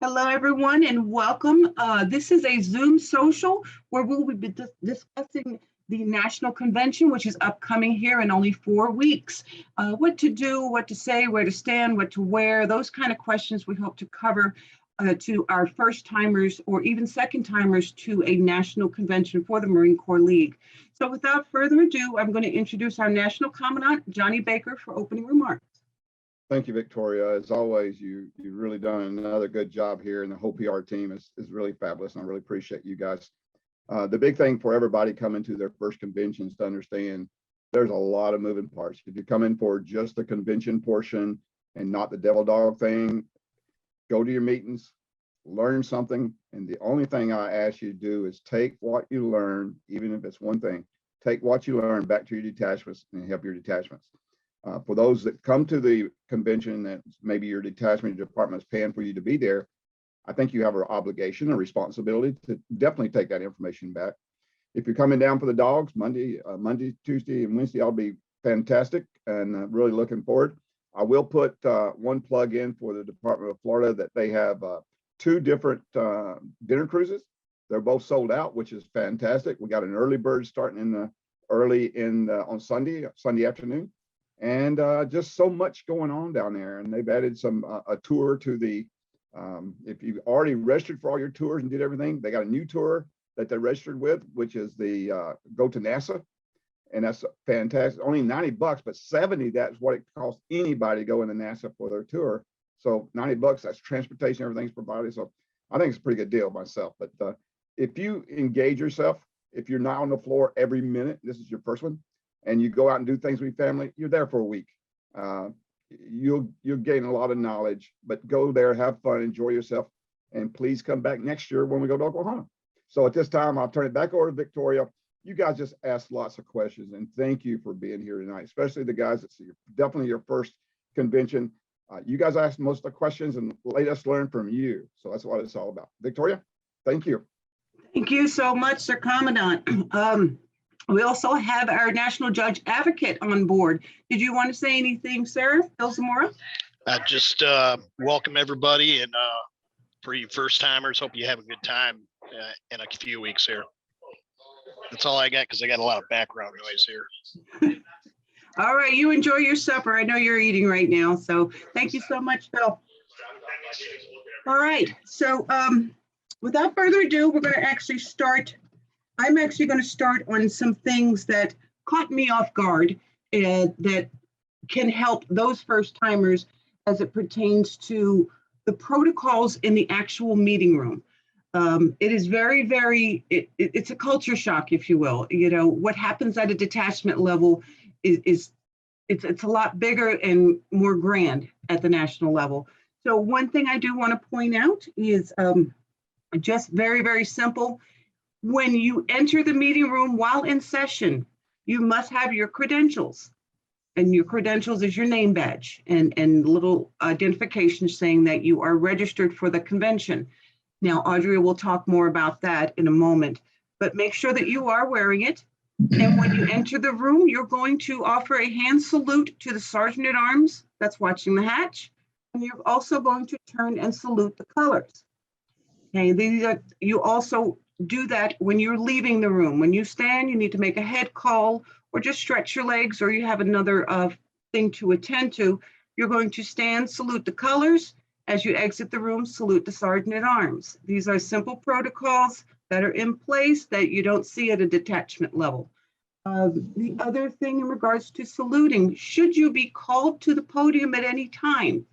Hello, everyone, and welcome. This is a Zoom social where we'll be discussing the National Convention, which is upcoming here in only 4 weeks. What to do, what to say, where to stand, what to wear, those kind of questions we hope to cover to our first timers or even second timers to a national convention for the Marine Corps League. So without further ado, I'm going to introduce our National Commandant, Johnny Baker, for opening remarks. Thank you, Victoria. As always, you've really done another good job here, and the whole PR team is really fabulous, and I really appreciate you guys. The big thing for everybody coming to their first convention is to understand there's a lot of moving parts. If you come in for just the convention portion and not the devil dog thing, go to your meetings, learn something, and the only thing I ask you to do is take what you learn, even if it's one thing, take what you learn back to your detachments and help your detachments. For those that come to the convention that maybe your detachment department is paying for you to be there, I think you have an obligation and responsibility to definitely take that information back. If you're coming down for the dogs, Monday, Tuesday, and Wednesday, I'll be fantastic and really looking forward. I will put one plug in for the Department of Florida that they have 2 different dinner cruises. They're both sold out, which is fantastic. We got an early bird starting on Sunday afternoon. And just so much going on down there, and they've added a tour to the if you already registered for all your tours and did everything, they got a new tour that they registered with, which is the go to NASA, and that's fantastic. Only $90, but 70, that's what it costs anybody to go into NASA for their tour. So $90, that's transportation, everything's provided. So I think it's a pretty good deal myself. But if you engage yourself, if you're not on the floor every minute, this is your first one, and you go out and do things with your family, you're there for a week. You'll gain a lot of knowledge, but go there, have fun, enjoy yourself, and please come back next year when we go to Oklahoma. So at this time, I'll turn it back over to Victoria. You guys just asked lots of questions, and thank you for being here tonight, especially the guys that's definitely your first convention. You guys asked most of the questions and let us learn from you. So that's what it's all about. Victoria, thank you. Thank you so much, Sir Commandant. We also have our National Judge Advocate on board. Did you want to say anything, sir? Bill Zamora? Just welcome everybody, and for you first timers, hope you have a good time in a few weeks here. That's all I got, because I got a lot of background noise here. All right, you enjoy your supper. I know you're eating right now, so thank you so much, Bill. All right, so without further ado, we're going to actually start. I'm actually going to start on some things that caught me off guard that can help those first timers as it pertains to the protocols in the actual meeting room. It is it's a culture shock, if you will. You know, what happens at a detachment level it's a lot bigger and more grand at the national level. So one thing I do want to point out is just very, very simple. When you enter the meeting room while in session, you must have your credentials. And your credentials is your name badge and little identification saying that you are registered for the convention. Now, Audrey will talk more about that in a moment, but make sure that you are wearing it. And when you enter the room, you're going to offer a hand salute to the Sergeant at Arms that's watching the hatch. And you're also going to turn and salute the colors. Okay, you also do that when you're leaving the room. When you stand, you need to make a head call or just stretch your legs, or you have another thing to attend to. You're going to stand, salute the colors. As you exit the room, salute the Sergeant at Arms. These are simple protocols that are in place that you don't see at a detachment level. The other thing in regards to saluting, should you be called to the podium at any time,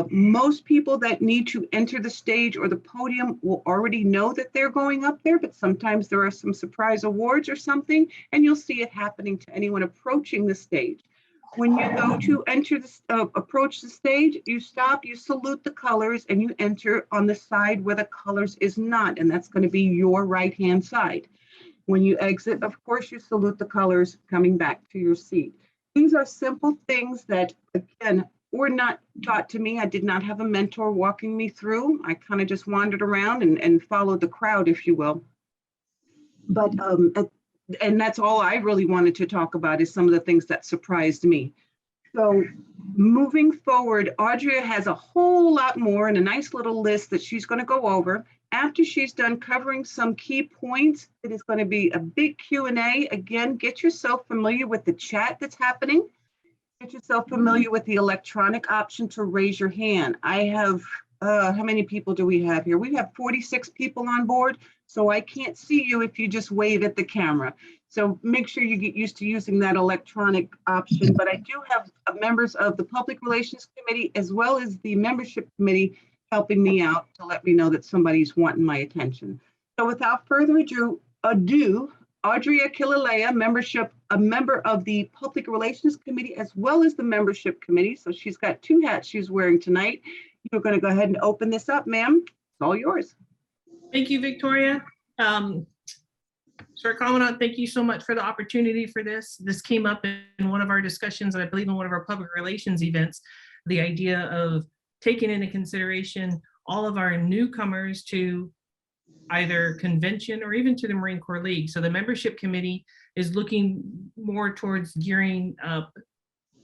most people that need to enter the stage or the podium will already know that they're going up there, but sometimes there are some surprise awards or something, and you'll see it happening to anyone approaching the stage. When you go to approach the stage, you stop, you salute the colors, and you enter on the side where the colors is not, and that's going to be your right-hand side. When you exit, of course, you salute the colors coming back to your seat. These are simple things that, again, were not taught to me. I did not have a mentor walking me through. I kind of just wandered around and followed the crowd, if you will. But and that's all I really wanted to talk about is some of the things that surprised me. So moving forward, Audrey has a whole lot more and a nice little list that she's going to go over. After she's done covering some key points, it is going to be a big Q&A. Again, get yourself familiar with the chat that's happening. Get yourself familiar with the electronic option to raise your hand. I have, how many people do we have here? We have 46 people on board, so I can't see you if you just wave at the camera. So make sure you get used to using that electronic option. But I do have members of the Public Relations Committee as well as the Membership Committee helping me out to let me know that somebody's wanting my attention. So without further ado, Audrey Killalea, a member of the Public Relations Committee as well as the Membership Committee. So she's got two hats she's wearing tonight. You're going to go ahead and open this up, ma'am. It's all yours. Thank you, Victoria. Sir Commandant, thank you so much for the opportunity for this. This came up in one of our discussions, I believe in one of our public relations events, the idea of taking into consideration all of our newcomers to either convention or even to the Marine Corps League. So the membership committee is looking more towards gearing up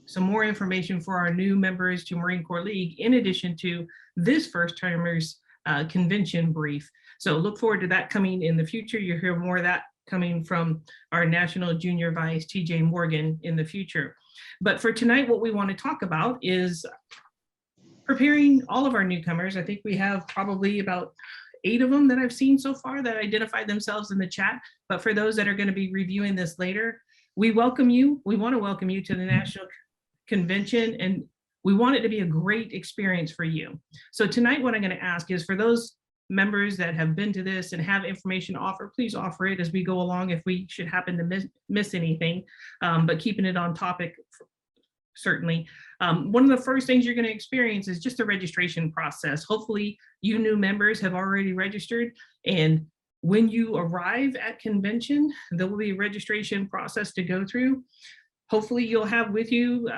some more information for our new members to Marine Corps League, in addition to this first timers convention brief. So look forward to that coming in the future. You'll hear more of that coming from our National Junior Vice, TJ Morgan, in the future. But for tonight, what we want to talk about is preparing all of our newcomers. I think we have probably about 8 of them that I've seen so far that identified themselves in the chat. But for those that are going to be reviewing this later, we welcome you. We want to welcome you to the National Convention, and we want it to be a great experience for you. So tonight, what I'm going to ask is for those members that have been to this and have information to offer, please offer it as we go along if we should happen to miss anything, but keeping it on topic, certainly. One of the first things you're going to experience is just the registration process. Hopefully you new members have already registered, and when you arrive at convention, there will be a registration process to go through. Hopefully you'll have with you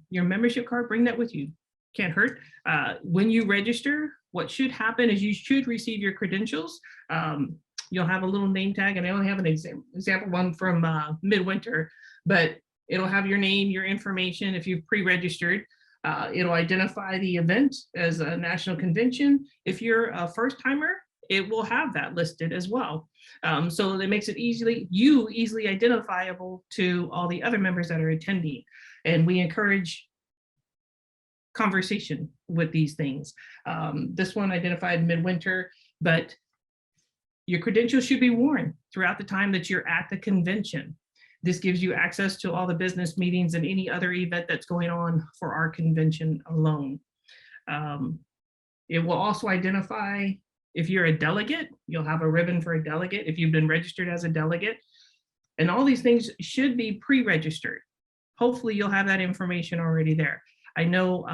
your membership card. Bring that with you, can't hurt. When you register, what should happen is you should receive your credentials. You'll have a little name tag, and I only have an example one from midwinter, but it'll have your name, your information. If you've pre-registered, it'll identify the event as a national convention. If you're a first timer, it will have that listed as well. So it makes it easily identifiable to all the other members that are attending. And we encourage conversation with these things. This one identified midwinter, but your credentials should be worn throughout the time that you're at the convention. This gives you access to all the business meetings and any other event that's going on for our convention alone. It will also identify if you're a delegate, you'll have a ribbon for a delegate if you've been registered as a delegate. And all these things should be pre-registered. Hopefully you'll have that information already there. I know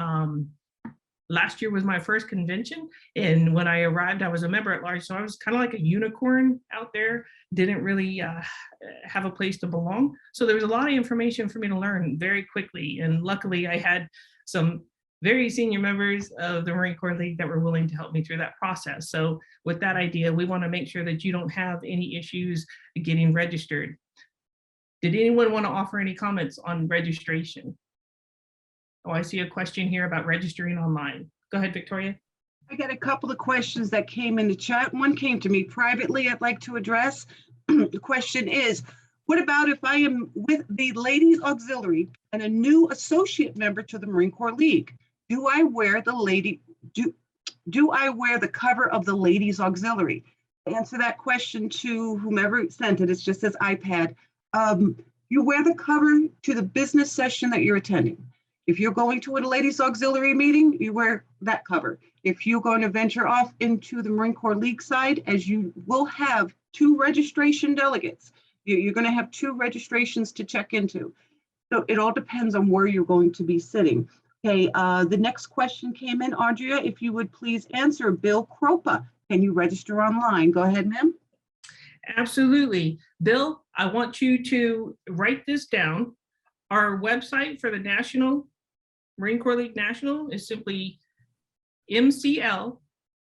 last year was my first convention, and when I arrived, I was a member at large, so I was kind of like a unicorn out there, didn't really have a place to belong. So there was a lot of information for me to learn very quickly, and luckily I had some very senior members of the Marine Corps League that were willing to help me through that process. So with that idea, we want to make sure that you don't have any issues getting registered. Did anyone want to offer any comments on registration? Oh, I see a question here about registering online. Go ahead, Victoria. I got a couple of questions that came in the chat. One came to me privately I'd like to address. The question is, what about if I am with the Ladies Auxiliary and a new associate member to the Marine Corps League? Do I wear the cover of the Ladies Auxiliary? To answer that question to whomever sent it, it just says iPad. You wear the cover to the business session that you're attending. If you're going to a Ladies Auxiliary meeting, you wear that cover. If you're going to venture off into the Marine Corps League side, as you will have 2 registration delegates, you're going to have 2 registrations to check into. So it all depends on where you're going to be sitting. Okay, the next question came in, Audrey, if you would please answer. Bill Kropa, can you register online? Go ahead, ma'am. Absolutely. Bill, I want you to write this down. Our website for the National Marine Corps League National is simply MCL,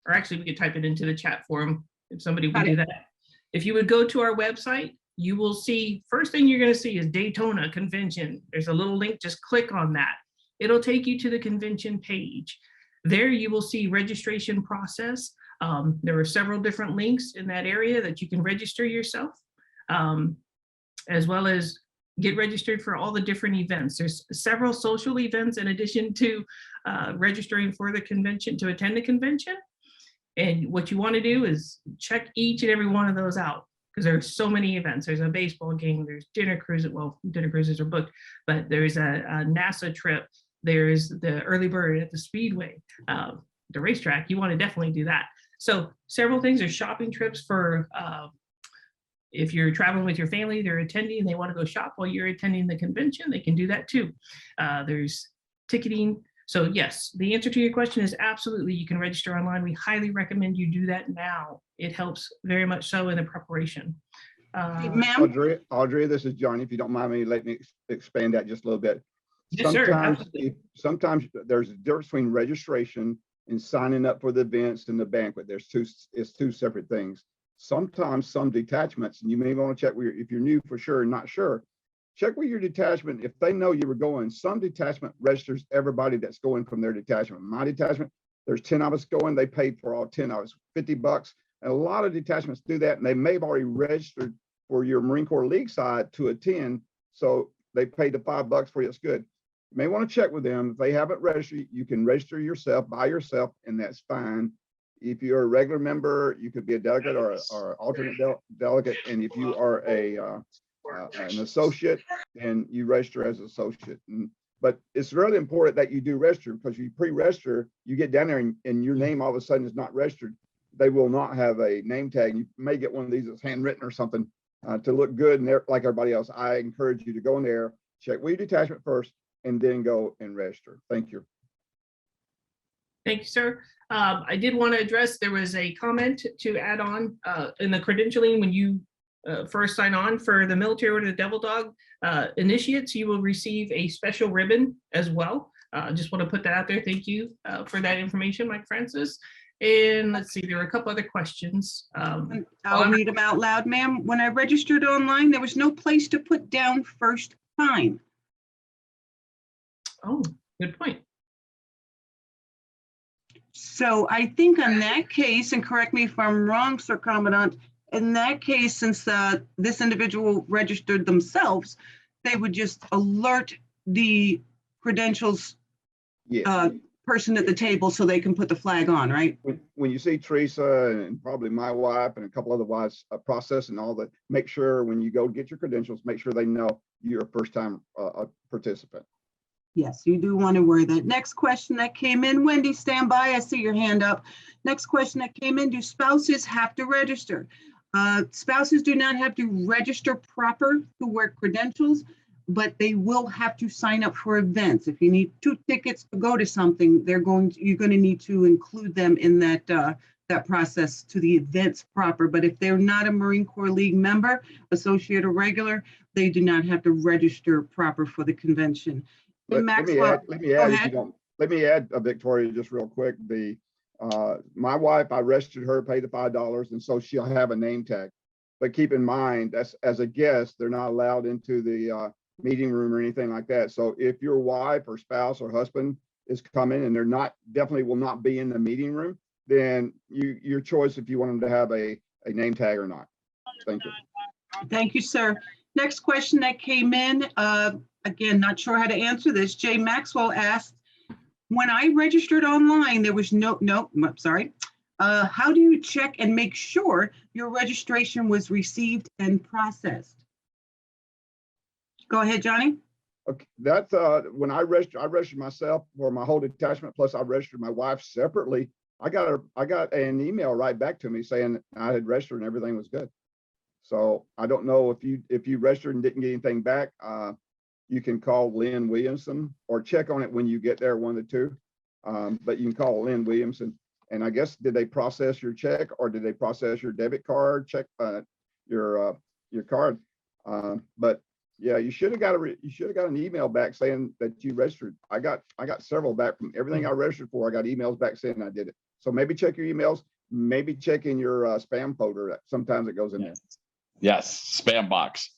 or actually we could type it into the chat forum if somebody would do that. If you would go to our website, you will see, first thing you're going to see is Daytona Convention. There's a little link, just click on that. it'll take you to the convention page. There you will see registration process. There are several different links in that area that you can register yourself, as well as get registered for all the different events. There's several social events in addition to registering for the convention, to attend the convention. And what you want to do is check each and every one of those out, because there's so many events. There's a baseball game, there's dinner cruises, well, dinner cruises are booked, but there's a NASA trip, there's the early bird at the Speedway, the racetrack. You want to definitely do that. So several things. There's shopping trips for if you're traveling with your family, they're attending, they want to go shop while you're attending the convention, they can do that too. There's ticketing. So yes, the answer to your question is absolutely, you can register online. We highly recommend you do that now. It helps very much so in the preparation. Ma'am? Audrey, this is Johnny. If you don't mind me, let me expand that just a little bit. Yes, sir. Sometimes there's a difference between registration and signing up for the events and the banquet. It's two separate things. Sometimes some detachments, and you may want to check if you're new for sure and not sure, check with your detachment. If they know you were going, some detachment registers everybody that's going from their detachment. My detachment, there's 10 of us going, they paid for all 10 of us, $50. And a lot of detachments do that, and they may have already registered for your Marine Corps League side to attend. So they paid the $5 for you, it's good. You may want to check with them. If they haven't registered, you can register yourself by yourself, and that's fine. If you're a regular member, you could be a delegate or alternate delegate. And if you are an associate, and you register as an associate. But it's really important that you do register, because you pre-register, you get down there and your name all of a sudden is not registered. They will not have a name tag. You may get one of these that's handwritten or something to look good and like everybody else. I encourage you to go in there, check with your detachment first, and then go and register. Thank you. Thank you, sir. I did want to address, there was a comment to add on in the credentialing. When you first sign on for the military order, the Devil Dog initiates, you will receive a special ribbon as well. Just want to put that out there. Thank you for that information, Mike Francis. And let's see, there were a couple other questions. I'll read them out loud, ma'am. When I registered online, there was no place to put down first time. Oh, good point. So I think in that case, and correct me if I'm wrong, Sir Commandant, in that case, since this individual registered themselves, they would just alert the credentials person at the table so they can put the flag on, right? When you see Teresa and probably my wife and a couple other wives process and all that, make sure when you go get your credentials, make sure they know you're a first-time participant. Yes, you do want to wear that. Next question that came in, Wendy, stand by. I see your hand up. Next question that came in, do spouses have to register? Spouses do not have to register proper to wear credentials, but they will have to sign up for events. If you need 2 tickets to go to something, you're going to need to include them in that process to the events proper. But if they're not a Marine Corps League member, associate or regular, they do not have to register proper for the convention. Let me add, Victoria, just real quick. My wife, I registered her, paid the $5, and so she'll have a name tag. But keep in mind, that's as a guest, they're not allowed into the meeting room or anything like that. So if your wife or spouse or husband is coming and they're definitely will not be in the meeting room, then your choice if you want them to have a name tag or not. Thank you. Thank you, sir. Next question that came in, again, not sure how to answer this. Jay Maxwell asked, when I registered online, there was I'm sorry. How do you check and make sure your registration was received and processed? Go ahead, Johnny. Okay, that's when I registered myself for my whole detachment, plus I registered my wife separately. I got an email right back to me saying I had registered and everything was good. So I don't know if you registered and didn't get anything back. You can call Lynn Williamson or check on it when you get there, one of the two. But you can call Lynn Williamson. And I guess, did they process your check or did they process your debit card, check your card? But yeah, you should have got an email back saying that you registered. I got several back from everything I registered for. I got emails back saying I did it. So maybe check your emails, maybe check in your spam folder. Sometimes it goes in there. Yes, spam box.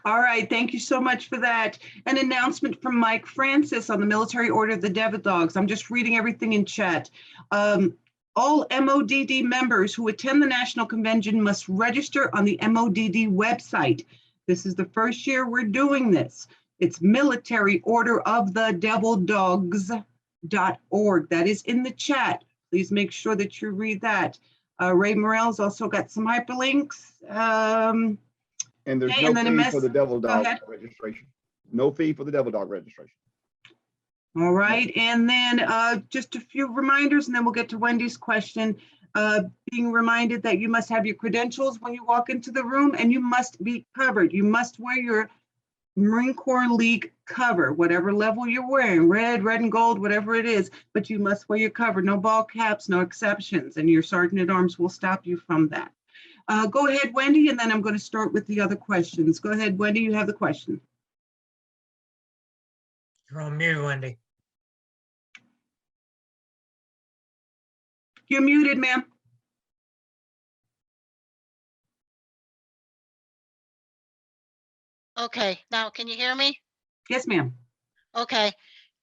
All right, thank you so much for that. An announcement from Mike Francis on the Military Order of the Devil Dogs. I'm just reading everything in chat. All MODD members who attend the National Convention must register on the MODD website. This is the first year we're doing this. It's Military Order of the Devil Dogs.org. That is in the chat. Please make sure that you read that. Ray Morrell's also got some hyperlinks. And there's Okay, no and then a fee mess- for the Devil Dog ahead. registration. No fee for the Devil Dog registration. All right, and then just a few reminders, and then we'll get to Wendy's question. Being reminded that you must have your credentials when you walk into the room, and you must be covered. You must wear your Marine Corps League cover, whatever level you're wearing, red and gold, whatever it is, but you must wear your cover. No ball caps, no exceptions, and your Sergeant at Arms will stop you from that. Go ahead, Wendy, and then I'm going to start with the other questions. Go ahead, Wendy, you have the question. You're on mute, Wendy. You're muted, ma'am. Okay, now can you hear me? Yes, ma'am. Okay,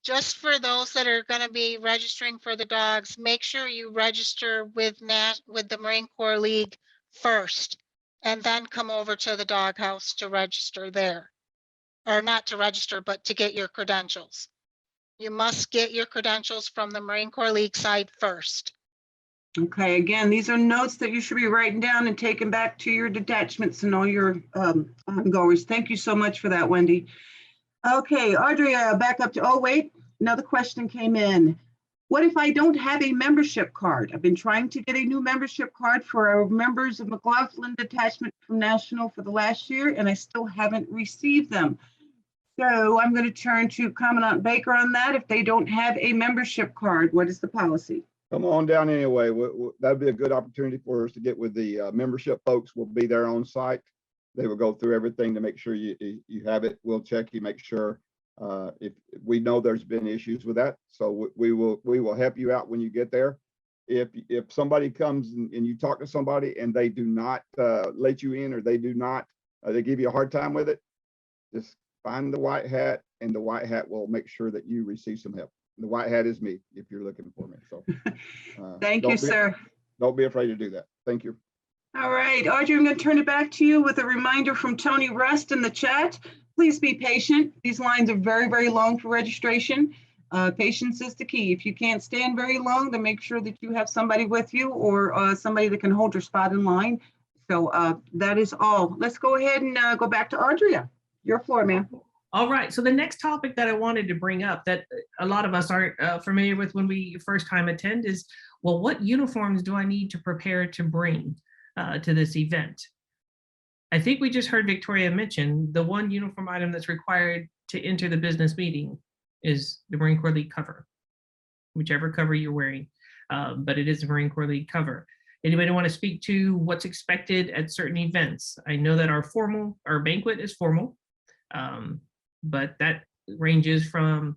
just for those that are going to be registering for the dogs, make sure you register with the Marine Corps League first, and then come over to the doghouse to register there. Or not to register, but to get your credentials. You must get your credentials from the Marine Corps League side first. Okay, again, these are notes that you should be writing down and taking back to your detachments and all your ongoers. Thank you so much for that, Wendy. Okay, Audrey, back up to, oh, wait, another question came in. What if I don't have a membership card? I've been trying to get a new membership card for our members of McLaughlin Detachment from National for the last year, and I still haven't received them. So I'm going to turn to Commandant Baker on that. If they don't have a membership card, what is the policy? Come on down anyway. That'd be a good opportunity for us to get with the membership folks. We'll be there on site. They will go through everything to make sure you have it. We'll check you, make sure if we know there's been issues with that. So we will help you out when you get there. If somebody comes and you talk to somebody and they do not let you in, or they do not, they give you a hard time with it, just find the white hat, and the white hat will make sure that you receive some help. The white hat is me if you're looking for me. So Thank you, sir. Don't be afraid to do that. Thank you. All right, Audrey, I'm going to turn it back to you with a reminder from Tony Rust in the chat. Please be patient. These lines are very, very long for registration. Patience is the key. If you can't stand very long, then make sure that you have somebody with you, or somebody that can hold your spot in line. So that is all. Let's go ahead and go back to Audria. Your floor, ma'am. All right, so the next topic that I wanted to bring up that a lot of us aren't familiar with when we first time attend is, well, what uniforms do I need to prepare to bring to this event? I think we just heard Victoria mention the one uniform item that's required to enter the business meeting is the Marine Corps League cover, whichever cover you're wearing, but it is a Marine Corps League cover. Anybody want to speak to what's expected at certain events? I know that our banquet is formal, but that ranges from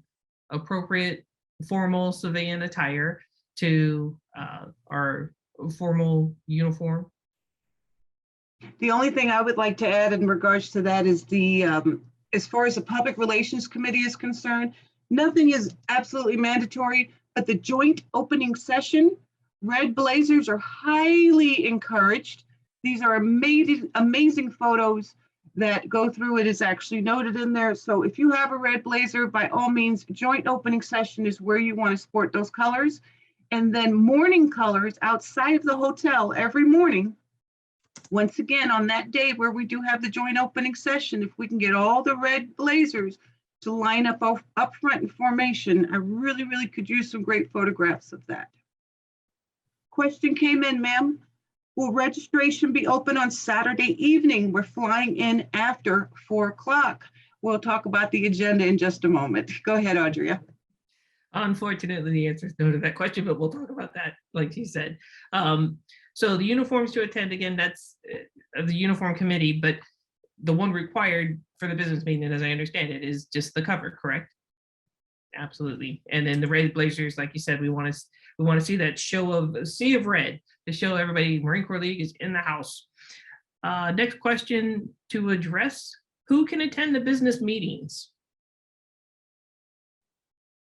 appropriate formal civilian attire to our formal uniform. The only thing I would like to add in regards to that is the, as far as the Public Relations Committee is concerned, nothing is absolutely mandatory, but the joint opening session, red blazers are highly encouraged. These are amazing photos that go through. It is actually noted in there. So if you have a red blazer, by all means, joint opening session is where you want to sport those colors. And then morning colors outside of the hotel every morning. Once again, on that day where we do have the joint opening session, if we can get all the red blazers to line up front in formation, I really, really could use some great photographs of that. Question came in, ma'am. Will registration be open on Saturday evening? We're flying in after 4 o'clock. We'll talk about the agenda in just a moment. Go ahead, Audria. Unfortunately, the answer is no to that question, but we'll talk about that, like you said. So the uniforms to attend, again, that's the uniform committee, but the one required for the business meeting, as I understand it, is just the cover, correct? Absolutely. And then the red blazers, like you said, we want to see that sea of red to show everybody Marine Corps League is in the house. Next question to address, who can attend the business meetings?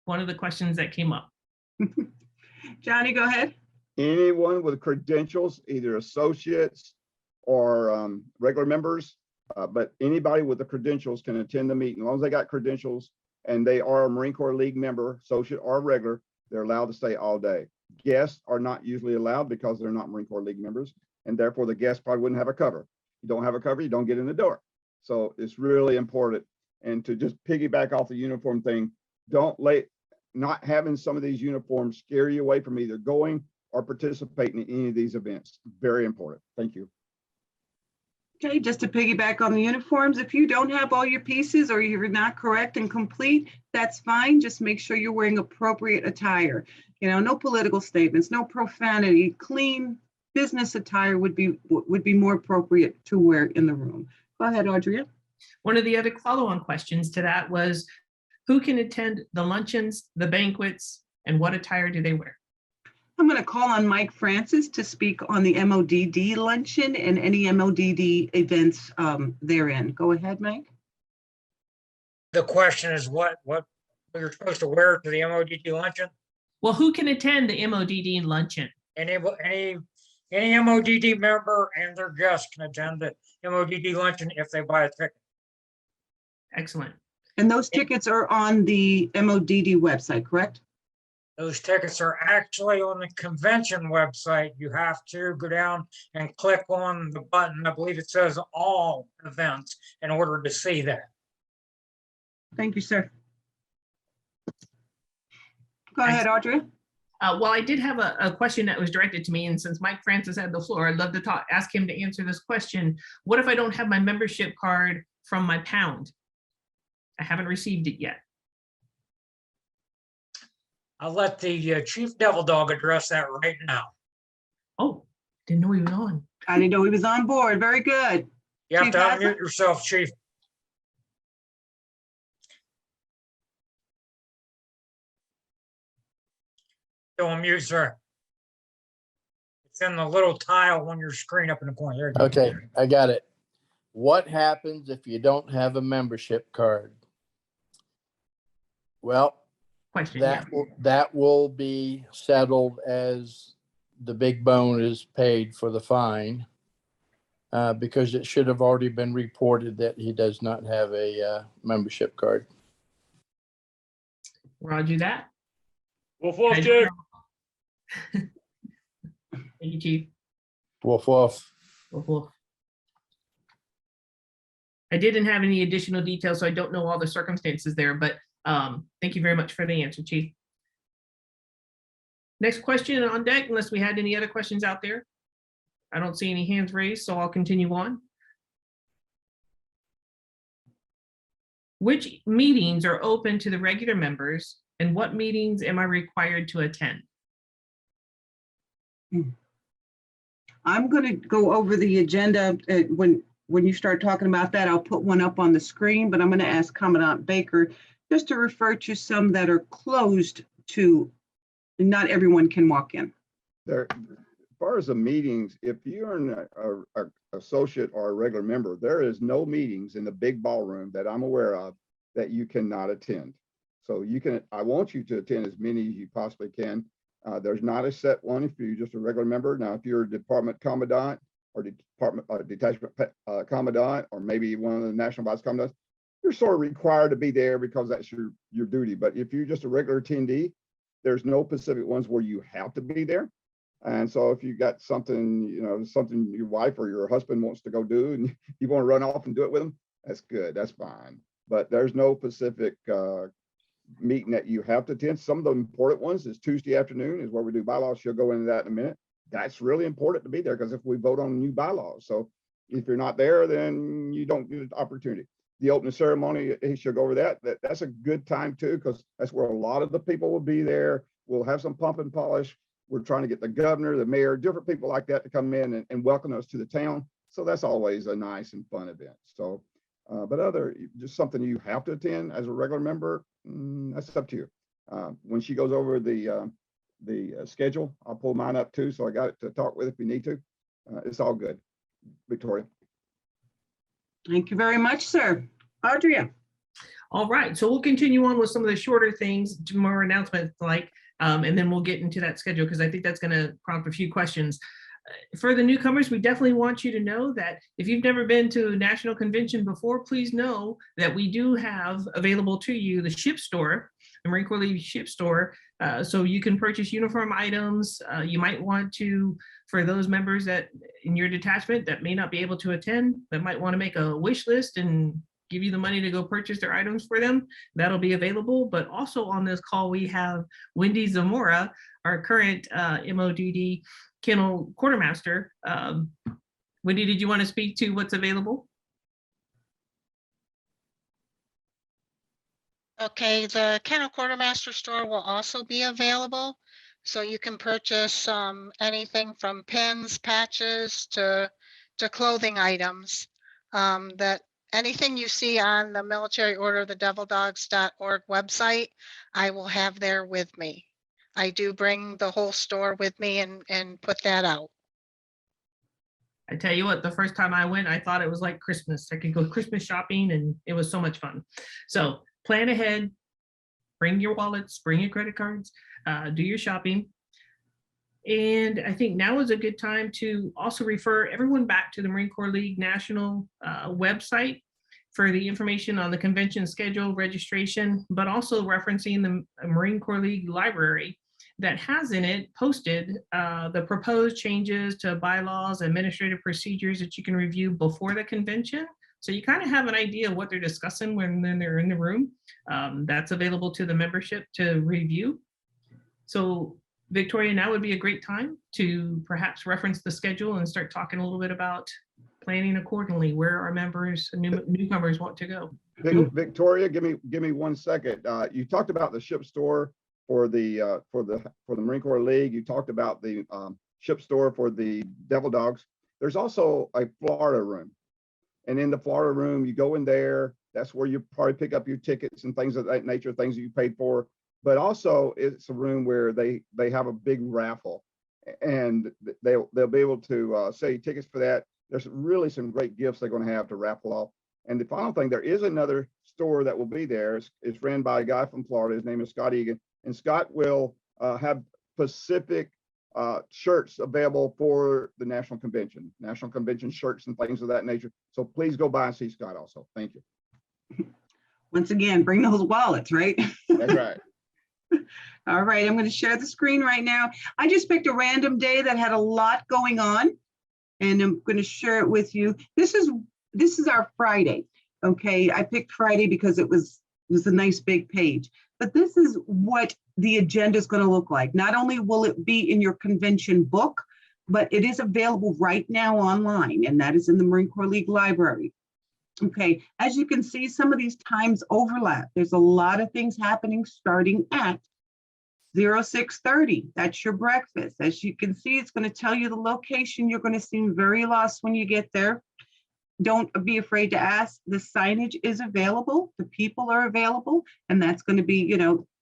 One of the questions that came up. Johnny, go ahead. Anyone with credentials, either associates or regular members, but anybody with the credentials can attend the meeting. As long as they got credentials and they are a Marine Corps League member, associate or regular, they're allowed to stay all day. Guests are not usually allowed because they're not Marine Corps League members, and therefore the guests probably wouldn't have a cover. You don't have a cover, you don't get in the door. So it's really important. And to just piggyback off the uniform thing, don't let not having some of these uniforms scare you away from either going or participating in any of these events. Very important. Thank you. Okay, just to piggyback on the uniforms, if you don't have all your pieces or you're not correct and complete, that's fine. Just make sure you're wearing appropriate attire. You know, no political statements, no profanity. Clean business attire would be more appropriate to wear in the room. Go ahead, Audrey. One of the other follow-on questions to that was, who can attend the luncheons, the banquets, and what attire do they wear? I'm going to call on Mike Francis to speak on the MODD luncheon and any MODD events therein. Go ahead, Mike. The question is what you're supposed to wear to the MODD luncheon? Well, who can attend the MODD luncheon? Any MODD member and their guests can attend the MODD luncheon if they buy a ticket. Excellent. And those tickets are on the MODD website, correct? Those tickets are actually on the convention website. You have to go down and click on the button. I believe it says all events in order to see that. Thank you, sir. Go ahead, Audrey. Well, I did have a question that was directed to me, and since Mike Francis had the floor, I'd love to ask him to answer this question. What if I don't have my membership card from my pound? I haven't received it yet. I'll let the Chief Devil Dog address that right now. Oh, didn't know he was on. I didn't know he was on board. Very good. You have Chief to Hassett? unmute yourself, Chief. Don't unmute, sir. It's in the little tile on your screen up in the corner. There you go. Okay, I got it. What happens if you don't have a membership card? Well, Question. Yeah. that will be settled as the big bone is paid for the fine, because it should have already been reported that he does not have a membership card. Roger that. Wolf, wolf, Jake. Thank you, Chief. Woof, woof. Woof, woof. I didn't have any additional details, so I don't know all the circumstances there, but thank you very much for the answer, Chief. Next question on deck, unless we had any other questions out there. I don't see any hands raised, so I'll continue on. Which meetings are open to the regular members, and what meetings am I required to attend? I'm going to go over the agenda. When you start talking about that, I'll put one up on the screen, but I'm going to ask Commandant Baker just to refer to some that are closed to, not everyone can walk in. There, as far as the meetings, if you're an associate or a regular member, there is no meetings in the big ballroom that I'm aware of that you cannot attend. So you can, I want you to attend as many as you possibly can. There's not a set one if you're just a regular member. Now, if you're a department commandant or detachment commandant, or maybe one of the national vice commandants, you're sort of required to be there because that's your duty. But if you're just a regular attendee, there's no specific ones where you have to be there. And so if you got something, you know, something your wife or your husband wants to go do and you want to run off and do it with them, that's good, that's fine. But there's no specific meeting that you have to attend. Some of the important ones is Tuesday afternoon is where we do bylaws. She'll go into that in a minute. That's really important to be there because if we vote on new bylaws, so if you're not there, then you don't get an opportunity. The opening ceremony, she'll go over that. That's a good time too, because that's where a lot of the people will be there. We'll have some pump and polish. We're trying to get the governor, the mayor, different people like that to come in and welcome us to the town. So that's always a nice and fun event. So, but just something you have to attend as a regular member, that's up to you. When she goes over the schedule, I'll pull mine up too. So I got it to talk with if you need to. It's all good. Victoria. Thank you very much, sir. Audria. All right, so we'll continue on with some of the shorter things, more announcements and then we'll get into that schedule because I think that's going to prompt a few questions. For the newcomers, we definitely want you to know that if you've never been to a national convention before, please know that we do have available to you the ship store, the Marine Corps League ship store. So you can purchase uniform items. You might want to, for those members that in your detachment that may not be able to attend, that might want to make a wish list and give you the money to go purchase their items for them. That'll be available. But also on this call, we have Wendy Zamora, our current MODD Kennel Quartermaster. Wendy, did you want to speak to what's available? Okay, the Kennel Quartermaster store will also be available. So you can purchase anything from pins, patches to clothing items. That anything you see on the Military Order of the devildogs.org website, I will have there with me. I do bring the whole store with me and put that out. I tell you what, the first time I went, I thought it was like Christmas. I could go Christmas shopping and it was so much fun. So plan ahead, bring your wallets, bring your credit cards, do your shopping. And I think now is a good time to also refer everyone back to the Marine Corps League National website for the information on the convention schedule, registration, but also referencing the Marine Corps League library that has in it posted the proposed changes to bylaws, administrative procedures that you can review before the convention. So you kind of have an idea of what they're discussing when they're in the room. That's available to the membership to review. So Victoria, now would be a great time to perhaps reference the schedule and start talking a little bit about planning accordingly, where our members, newcomers want to go. Victoria, give me 1 second. You talked about the ship store for the Marine Corps League. You talked about the ship store for the Devil Dogs. There's also a Florida room, and in the Florida room, you go in there. That's where you probably pick up your tickets and things of that nature, things that you paid for. But also, it's a room where they have a big raffle, and they'll be able to sell you tickets for that. There's really some great gifts they're going to have to raffle off. And the final thing, there is another store that will be there. It's ran by a guy from Florida. His name is Scott Egan. And Scott will have Pacific shirts available for the national convention shirts and things of that nature. So please go by and see Scott also. Thank you. Once again, bring those wallets, right? That's right. All right, I'm going to share the screen right now. I just picked a random day that had a lot going on, and I'm going to share it with you. This is our Friday. Okay, I picked Friday because it was a nice big page. But this is what the agenda is going to look like. Not only will it be in your convention book, but it is available right now online, and that is in the Marine Corps League library. Okay, as you can see, some of these times overlap. There's a lot of things happening starting at 06:30. That's your breakfast. As you can see, it's going to tell you the location. You're going to seem very lost when you get there. Don't be afraid to ask. The signage is available. The people are available. And that's going to be,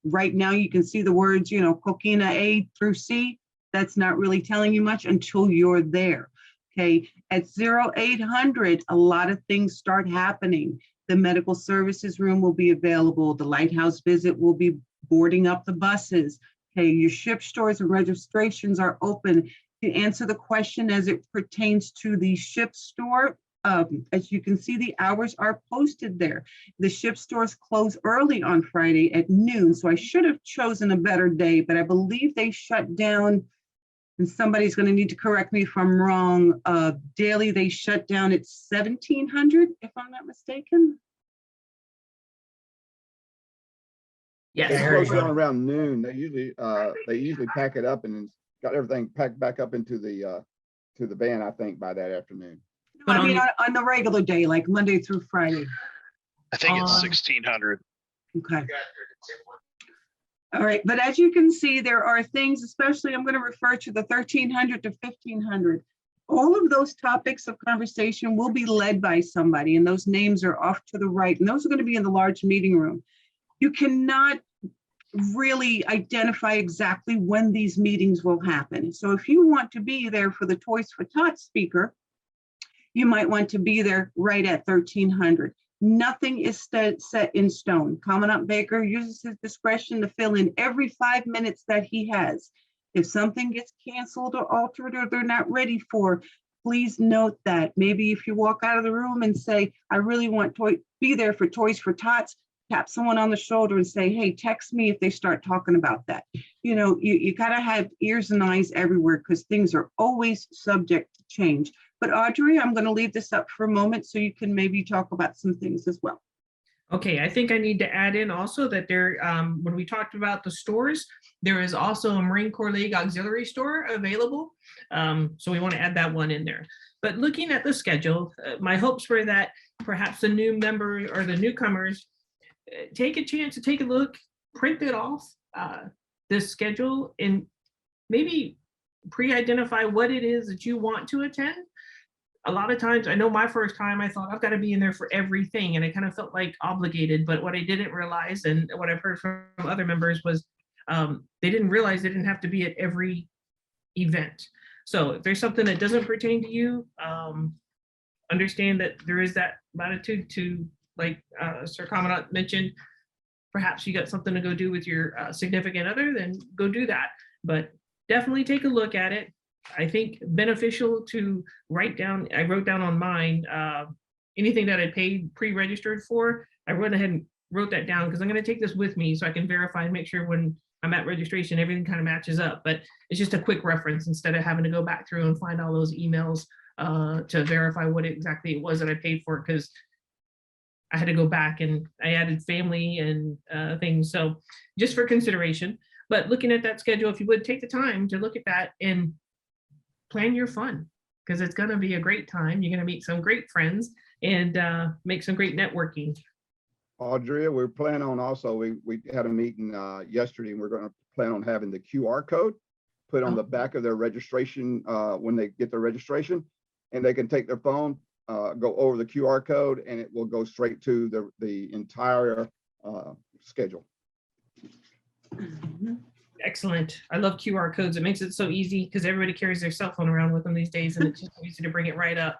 right now you can see the words, Coquina A through C. That's not really telling you much until you're there. Okay. At 0800, a lot of things start happening. The medical services room will be available. The lighthouse visit will be boarding up the buses. Okay. Your ship stores and registrations are open. To answer the question as it pertains to the ship store, as you can see, the hours are posted there. The ship stores close early on Friday at noon, so I should have chosen a better day, but I believe they shut down, and somebody's going to need to correct me if I'm wrong. Daily, they shut down at 1700, if I'm not mistaken. Yes. They close down around noon. They usually pack it up and got everything packed back up into the van, I think, by that afternoon. No, I mean, on the regular day, like Monday through Friday. I think it's 1600. Okay. All right, but as you can see, there are things, especially I'm going to refer to the 1300 to 1500. All of those topics of conversation will be led by somebody, and those names are off to the right, and those are going to be in the large meeting room. You cannot really identify exactly when these meetings will happen. So if you want to be there for the Toys for Tots speaker, you might want to be there right at 1300. Nothing is set in stone. Commandant Baker uses his discretion to fill in every 5 minutes that he has. If something gets canceled or altered or they're not ready for, please note that. Maybe if you walk out of the room and say, I really want to be there for Toys for Tots, tap someone on the shoulder and say, hey, text me if they start talking about that. You know, you gotta have ears and eyes everywhere because things are always subject to change. But Audrey, I'm gonna leave this up for a moment so you can maybe talk about some things as well. Okay, I think I need to add in also that there, when we talked about the stores, there is also a Marine Corps League auxiliary store available. So we want to add that one in there. But looking at the schedule, my hopes were that perhaps the new members or the newcomers take a chance to take a look, print it off, this schedule, and maybe pre-identify what it is that you want to attend. A lot of times, I know my first time, I thought I've got to be in there for everything, and I kind of felt like obligated. But what I didn't realize, and what I've heard from other members, was they didn't realize they didn't have to be at every event. So if there's something that doesn't pertain to you, understand that there is that latitude to, like Sir Commandant mentioned, perhaps you got something to go do with your significant other, then go do that. But definitely take a look at it. I think beneficial to write down, I wrote down on mine, anything that I paid pre-registered for, I went ahead and wrote that down because I'm going to take this with me so I can verify and make sure when I'm at registration, everything kind of matches up. But it's just a quick reference instead of having to go back through and find all those emails to verify what exactly it was that I paid for, because I had to go back and I added family and things. So just for consideration. But looking at that schedule, if you would take the time to look at that and plan your fun, because it's going to be a great time. You're going to meet some great friends and make some great networking. Audrey, we're planning on also, we had a meeting yesterday, and we're going to plan on having the QR code put on the back of their registration when they get their registration, and they can take their phone, go over the QR code, and it will go straight to the entire schedule. Excellent. I love QR codes. It makes it so easy because everybody carries their cell phone around with them these days, and it's just easy to bring it right up.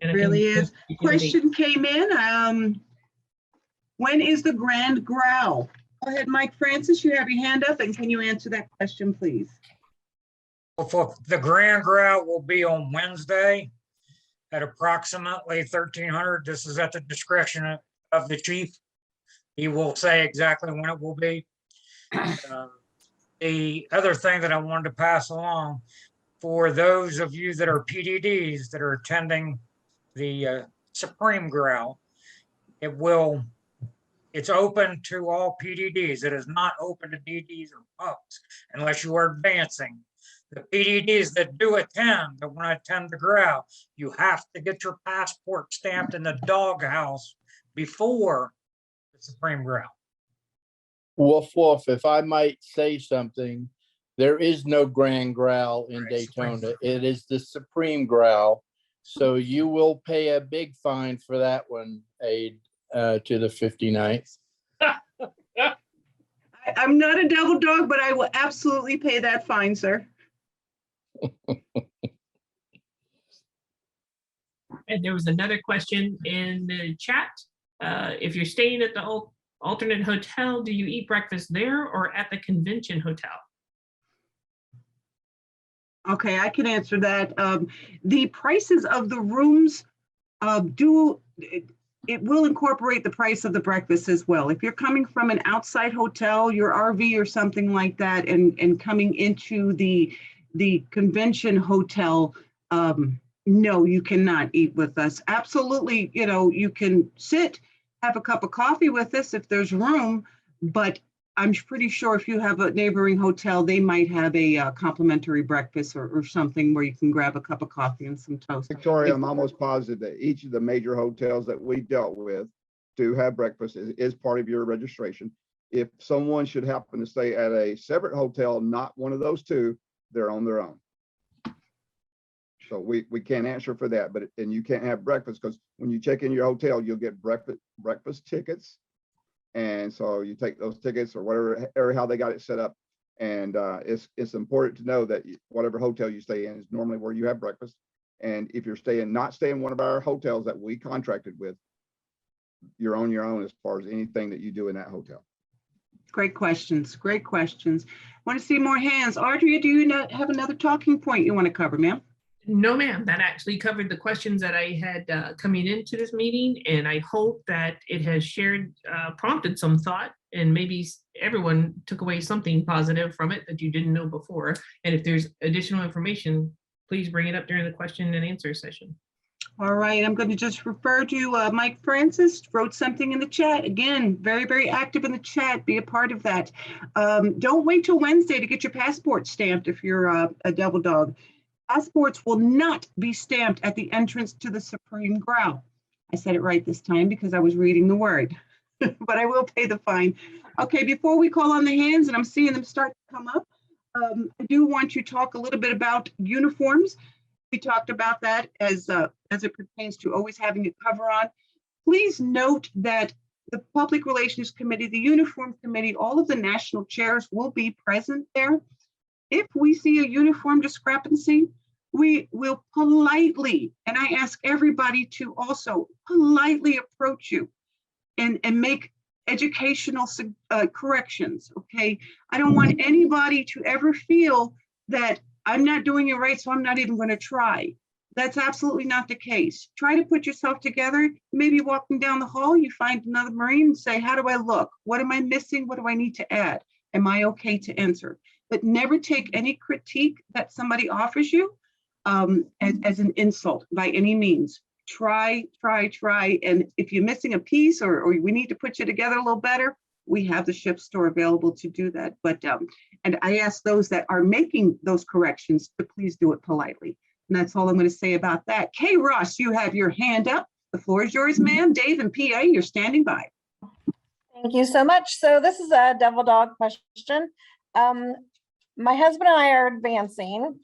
And It really is. Question came in. When is the Grand Growl? Go ahead, Mike Francis, you have your hand up, and can you answer that question, please? For the Grand Growl will be on Wednesday at approximately 1300. This is at the discretion of the chief. He will say exactly when it will be. The other thing that I wanted to pass along, for those of you that are PDDs that are attending the Supreme Growl, it's open to all PDDs. It is not open to DDs or pups unless you are advancing. The PDDs that do attend, that want to attend the Growl, you have to get your passport stamped in the doghouse before the Supreme Growl. Woof, woof, if I might say something, there is no Grand Growl in Right, Daytona. Supreme. It is the Supreme Growl. So you will pay a big fine for that one, Aid, to the 59th. I'm not a devil dog, but I will absolutely pay that fine, sir. And there was another question in the chat. If you're staying at the alternate hotel, do you eat breakfast there or at the convention hotel? Okay, I can answer that. The prices of the rooms it will incorporate the price of the breakfast as well. If you're coming from an outside hotel, your RV or something like that, and coming into the convention hotel, no, you cannot eat with us. Absolutely, you can sit, have a cup of coffee with us if there's room, but I'm pretty sure if you have a neighboring hotel, they might have a complimentary breakfast or something where you can grab a cup of coffee and some toast. Victoria, I'm almost positive that each of the major hotels that we dealt with do have breakfast is part of your registration. If someone should happen to stay at a separate hotel, not one of those two, they're on their own. So we can't answer for that, and you can't have breakfast because when you check in your hotel, you'll get breakfast tickets. And so you take those tickets or whatever, how they got it set up. And it's important to know that whatever hotel you stay in is normally where you have breakfast. And if you're not staying in one of our hotels that we contracted with, you're on your own as far as anything that you do in that hotel. Great questions. Great questions. Want to see more hands? Audrey, do you have another talking point you want to cover, ma'am? No, ma'am, that actually covered the questions that I had coming into this meeting, and I hope that it has prompted some thought, and maybe everyone took away something positive from it that you didn't know before. And if there's additional information, please bring it up during the question and answer session. All right, I'm going to just refer to Mike Francis, wrote something in the chat. Again, very, very active in the chat. Be a part of that. Don't wait till Wednesday to get your passport stamped if you're a Devil Dog. Passports will not be stamped at the entrance to the Supreme Growl. I said it right this time because I was reading the word, but I will pay the fine. Okay, before we call on the hands, and I'm seeing them start to come up, I do want to talk a little bit about uniforms. We talked about that as it pertains to always having a cover on. Please note that the Public Relations Committee, the Uniform Committee, all of the national chairs will be present there. If we see a uniform discrepancy, we will politely, and I ask everybody to also politely approach you and make educational corrections, okay? I don't want anybody to ever feel that I'm not doing it right, so I'm not even going to try. That's absolutely not the case. Try to put yourself together. Maybe walking down the hall, you find another Marine and say, how do I look? What am I missing? What do I need to add? Am I okay to answer? But never take any critique that somebody offers you as an insult by any means. Try. And if you're missing a piece or we need to put you together a little better, we have the ship store available to do that. But and I ask those that are making those corrections to please do it politely. And that's all I'm going to say about that. Kay Ross, you have your hand up. The floor is yours, ma'am. Dave and PA, you're standing by. Thank you so much. So this is a Devil Dog question. My husband and I are advancing,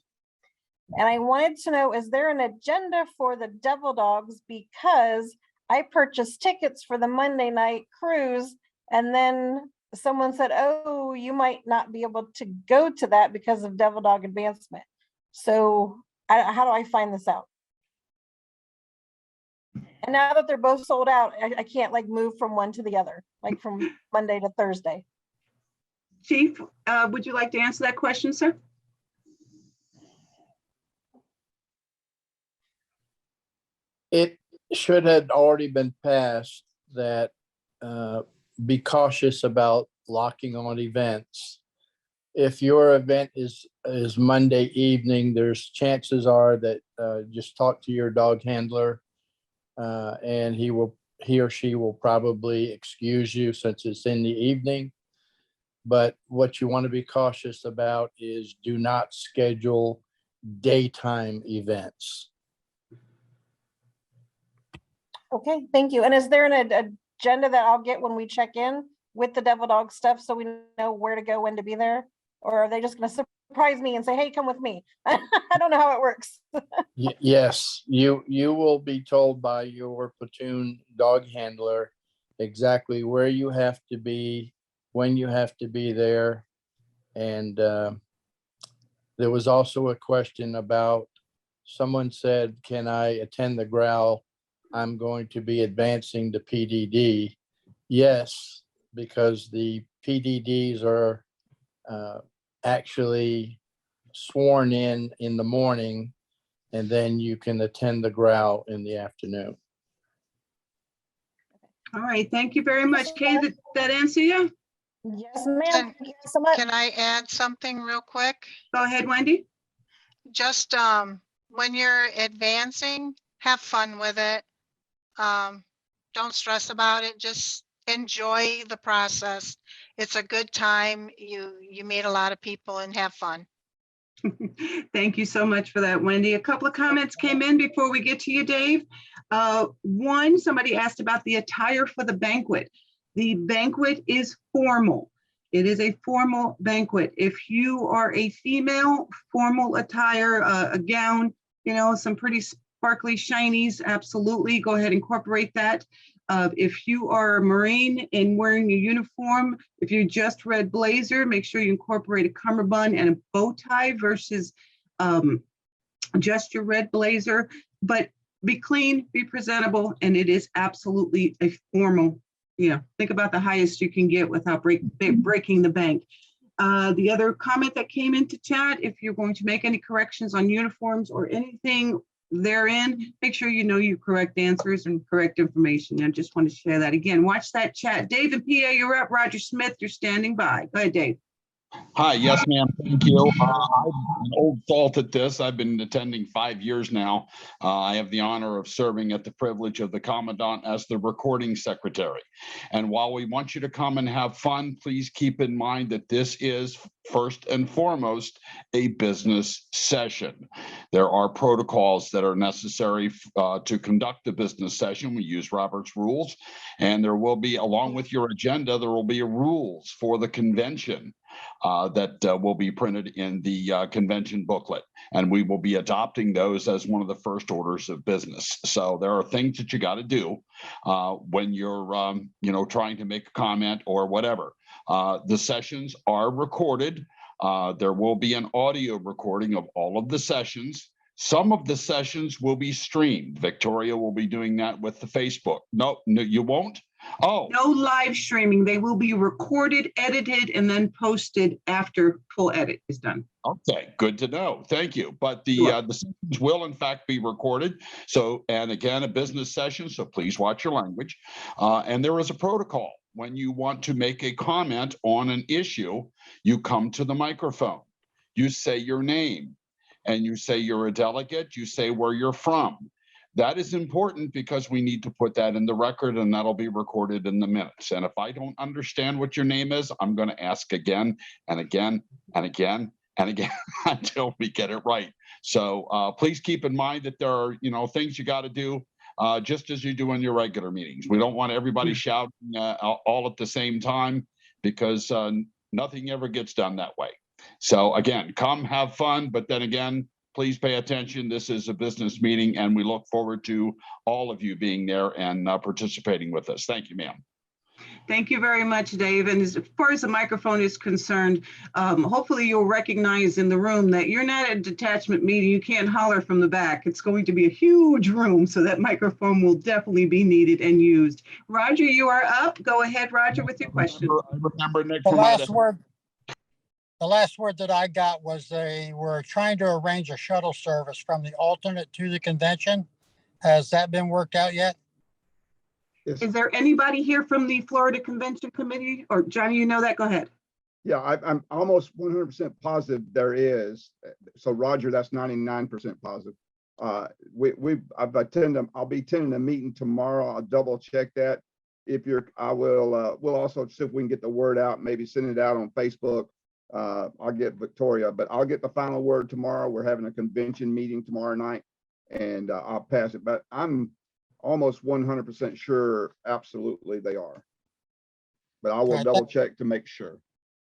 and I wanted to know, is there an agenda for the Devil Dogs? Because I purchased tickets for the Monday night cruise, and then someone said, oh, you might not be able to go to that because of Devil Dog advancement. So how do I find this out? And now that they're both sold out, I can't like move from one to the other, like from Monday to Thursday. Chief, would you like to answer that question, sir? It should have already been passed that be cautious about locking on events. If your event is Monday evening, there's chances are that just talk to your dog handler and he or she will probably excuse you since it's in the evening. But what you want to be cautious about is do not schedule daytime events. Okay, thank you. And is there an agenda that I'll get when we check in with the Devil Dog stuff so we know where to go, when to be there? Or are they just going to surprise me and say, hey, come with me? I don't know how it works. Yes, you will be told by your platoon dog handler exactly where you have to be, when you have to be there. And there was also a question about, someone said, can I attend the growl? I'm going to be advancing the PDD. Yes, because the PDDs are actually sworn in the morning, and then you can attend the growl in the afternoon. All right, thank you very much. Kay, did that answer you? Yes, ma'am. Thank you so much. Can I add something real quick? Go ahead, Wendy. Just when you're advancing, have fun with it. Don't stress about it. Just enjoy the process. It's a good time. You meet a lot of people and have fun. Thank you so much for that, Wendy. A couple of comments came in before we get to you, Dave. One, somebody asked about the attire for the banquet. The banquet is formal. It is a formal banquet. If you are a female, formal attire, a gown, you know, some pretty sparkly shinies, absolutely, go ahead and incorporate that. If you are a Marine and wearing a uniform, if you're just red blazer, make sure you incorporate a cummerbund and a bow tie versus just your red blazer, but be clean, be presentable, and it is absolutely a formal, think about the highest you can get without breaking the bank. The other comment that came into chat, if you're going to make any corrections on uniforms or anything therein, make sure you know your correct answers and correct information. I just want to share that again. Watch that chat. Dave and PA, you're up. Roger Smith, you're standing by. Go ahead, Dave. Hi, yes, ma'am. Thank you. I'm an old salt at this. I've been attending 5 years now. I have the honor of serving at the privilege of the Commandant as the recording secretary. And while we want you to come and have fun, please keep in mind that this is first and foremost a business session. There are protocols that are necessary to conduct a business session. We use Robert's rules, and there will be, along with your agenda, there will be rules for the convention that will be printed in the convention booklet, and we will be adopting those as one of the first orders of business. So there are things that you got to do when you're trying to make a comment or whatever. The sessions are recorded. There will be an audio recording of all of the sessions. Some of the sessions will be streamed. Victoria will be doing that with the Facebook. No, you won't? Oh. No live streaming. They will be recorded, edited, and then posted after full edit is done. Okay, good to know. Thank you. But the sessions will in fact be recorded. So, and again, a business session, so please watch your language. And there is a protocol. When you want to make a comment on an issue, you come to the microphone. You say your name, and you say you're a delegate. You say where you're from. That is important because we need to put that in the record, and that'll be recorded in the minutes. And if I don't understand what your name is, I'm going to ask again and again and again and again until we get it right. So please keep in mind that there are, things you got to do just as you do in your regular meetings. We don't want everybody shouting all at the same time because nothing ever gets done that way. So again, come have fun, but then again, please pay attention. This is a business meeting, and we look forward to all of you being there and participating with us. Thank you, ma'am. Thank you very much, Dave. And as far as the microphone is concerned, hopefully you'll recognize in the room that you're not at a detachment meeting. You can't holler from the back. It's going to be a huge room, so that microphone will definitely be needed and used. Roger, you are up. Go ahead, Roger, with your question. I remember Nick The from last word that I got was they were trying to arrange a shuttle service from the alternate to the convention. Has that been worked out yet? Is there anybody here from the Florida Convention Committee? Or Johnny, you know that? Go ahead. Yeah, I'm almost 100% positive there is. So Roger, that's 99% positive. I'll be attending a meeting tomorrow. I'll double check that. We'll also see if we can get the word out, maybe send it out on Facebook. I'll get Victoria, but I'll get the final word tomorrow. We're having a convention meeting tomorrow night, and I'll pass it. But I'm almost 100% sure, absolutely they are. But I will double check to make sure.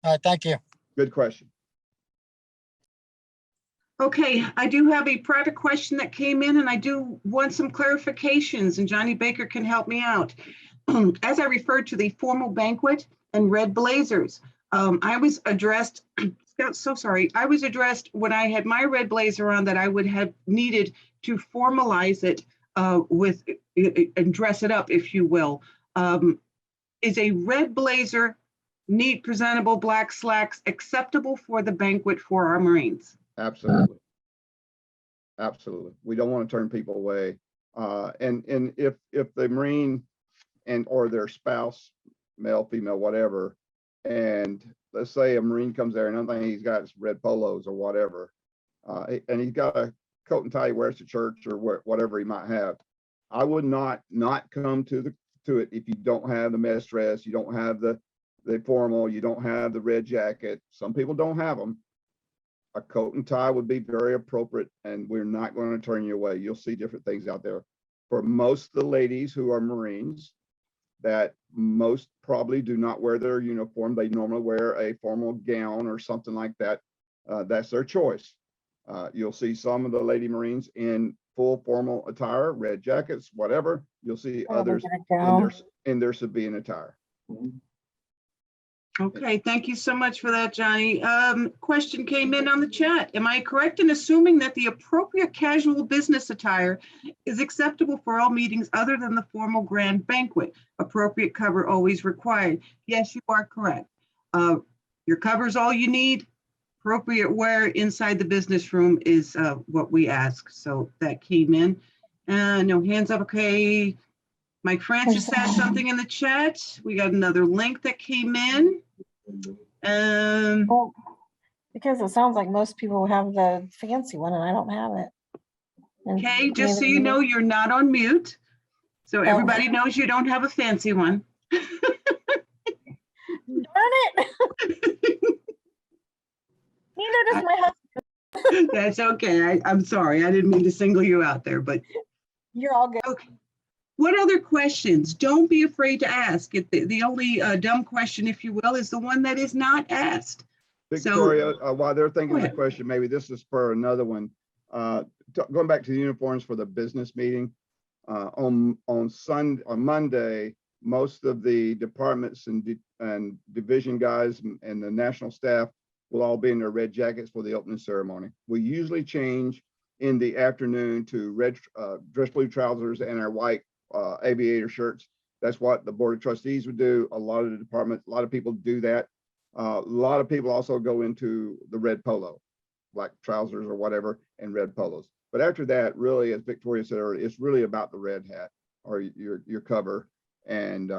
All right, thank you. Good question. Okay, I do have a private question that came in, and I do want some clarifications, and Johnny Baker can help me out. As I referred to the formal banquet and red blazers, I was addressed, so sorry, I was addressed when I had my red blazer on that I would have needed to formalize it and dress it up, if you will. Is a red blazer, neat, presentable, black slacks acceptable for the banquet for our Marines? Absolutely. Absolutely. We don't want to turn people away. And if the Marine or their spouse, male, female, whatever, and let's say a Marine comes there and another thing he's got is red polos or whatever, and he's got a coat and tie he wears to church or whatever he might have, I would not come to it if you don't have the mess dress, you don't have the formal, you don't have the red jacket. Some people don't have them. A coat and tie would be very appropriate, and we're not going to turn you away. You'll see different things out there. For most of the ladies who are Marines, that most probably do not wear their uniform. They normally wear a formal gown or something like that. That's their choice. You'll see some of the lady Marines in full formal attire, red jackets, whatever. You'll see others in their civilian attire. Okay, thank you so much for that, Johnny. Question came in on the chat. Am I correct in assuming that the appropriate casual business attire is acceptable for all meetings other than the formal grand banquet? Appropriate cover always required. Yes, you are correct. Your cover is all you need. Appropriate wear inside the business room is what we ask. So that came in. No hands up. Okay. Mike Francis has something in the chat. We got another link that came in. Well, because it sounds like most people have the fancy one and I don't have it. And Okay, just so neither you do know, you're not on mute. So Oh. everybody knows you don't have a fancy one. Darn it. Neither does my husband. That's okay. I'm sorry. I didn't mean to single you out there, but You're all good. okay. What other questions? Don't be afraid to ask. The only dumb question, if you will, is the one that is not asked. Victoria, while they're thinking Go of the ahead. question, maybe this is for another one. Going back to the uniforms for the business meeting, on Monday, most of the departments and division guys and the national staff will all be in their red jackets for the opening ceremony. We usually change in the afternoon to red dress blue trousers and our white aviator shirts. That's what the board of trustees would do. A lot of the departments, a lot of people do that. A lot of people also go into the red polo, black trousers or whatever, and red polos. But after that, really, as Victoria said earlier, it's really about the red hat or your cover. And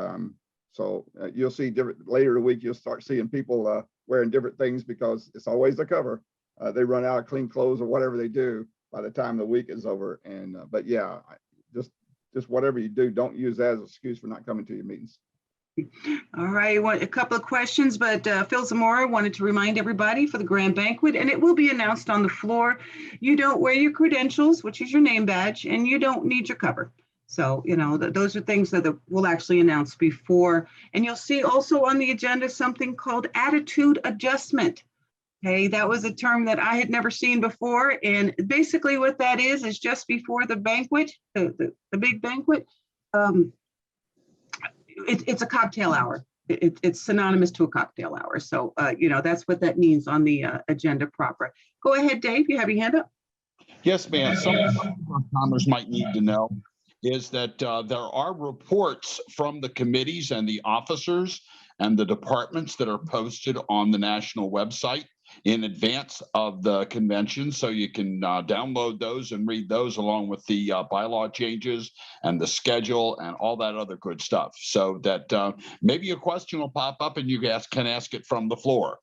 so you'll see different later in the week, you'll start seeing people wearing different things because it's always the cover. They run out of clean clothes or whatever they do by the time the week is over. And but yeah, just whatever you do, don't use that as an excuse for not coming to your meetings. All right, a couple of questions, but Phil Zamora wanted to remind everybody for the grand banquet, and it will be announced on the floor. You don't wear your credentials, which is your name badge, and you don't need your cover. So, you know, those are things that we'll actually announce before. And you'll see also on the agenda something called attitude adjustment. Okay, that was a term that I had never seen before. And basically what that is just before the banquet, the big banquet, it's a cocktail hour. It's synonymous to a cocktail hour. So, you know, that's what that means on the agenda proper. Go ahead, Dave, you have your hand up. Yes, ma'am. Something Commerce might need to know is that there are reports from the committees and the officers and the departments that are posted on the national website in advance of the convention. So you can download those and read those along with the bylaw changes and the schedule and all that other good stuff. So that maybe a question will pop up and you guys can ask it from the floor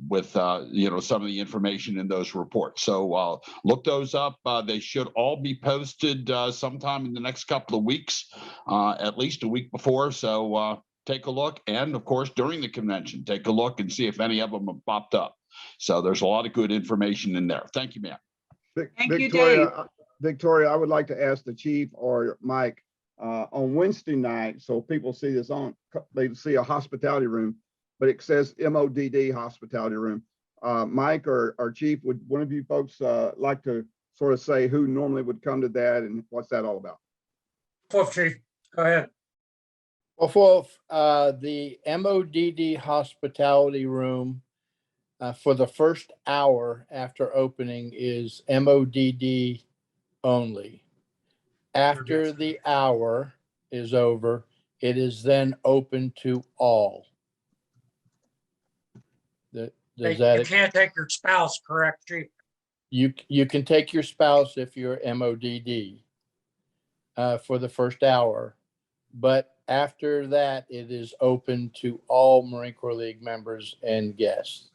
with you know, some of the information in those reports. So look those up. They should all be posted sometime in the next couple of weeks, at least a week before. So take a look. And of course, during the convention, take a look and see if any of them have popped up. So there's a lot of good information in there. Thank you, ma'am. Thank you, Victoria, Dave. Victoria, I would like to ask the chief or Mike on Wednesday night. So people see this they see a hospitality room, but it says MODD hospitality room. Mike or chief, would one of you folks like to sort of say who normally would come to that and what's that all about? Chief, go ahead. Well, for the MODD hospitality room for the first hour after opening is MODD only. After the hour is over, it is then open to all. You can't take your spouse, correct, Chief? You can take your spouse if you're MODD for the first hour, but after that, it is open to all Marine Corps League members and guests.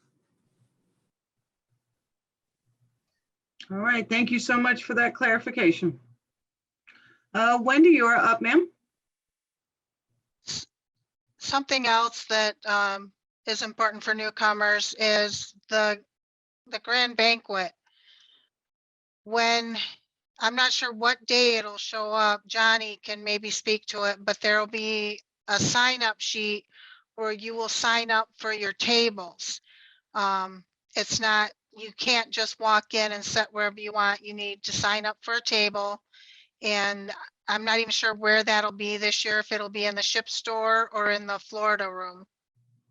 All right, thank you so much for that clarification. Wendy, you're up, ma'am. Something else that is important for newcomers is the grand banquet. When, I'm not sure what day it'll show up, Johnny can maybe speak to it, but there'll be a sign-up sheet where you will sign up for your tables. It's not, you can't just walk in and sit wherever you want. You need to sign up for a table. And I'm not even sure where that'll be this year, if it'll be in the ship store or in the Florida room.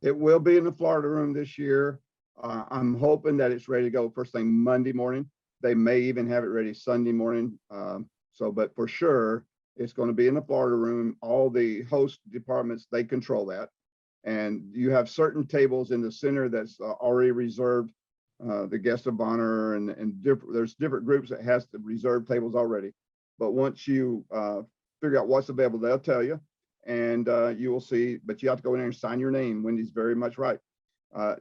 It will be in the Florida room this year. I'm hoping that it's ready to go first thing Monday morning. They may even have it ready Sunday morning. But for sure, it's going to be in the Florida room. All the host departments, they control that. And you have certain tables in the center that's already reserved, the guest of honor, and there's different groups that has the reserved tables already. But once you figure out what's available, they'll tell you, and you will see. But you have to go in there and sign your name. Wendy's very much right.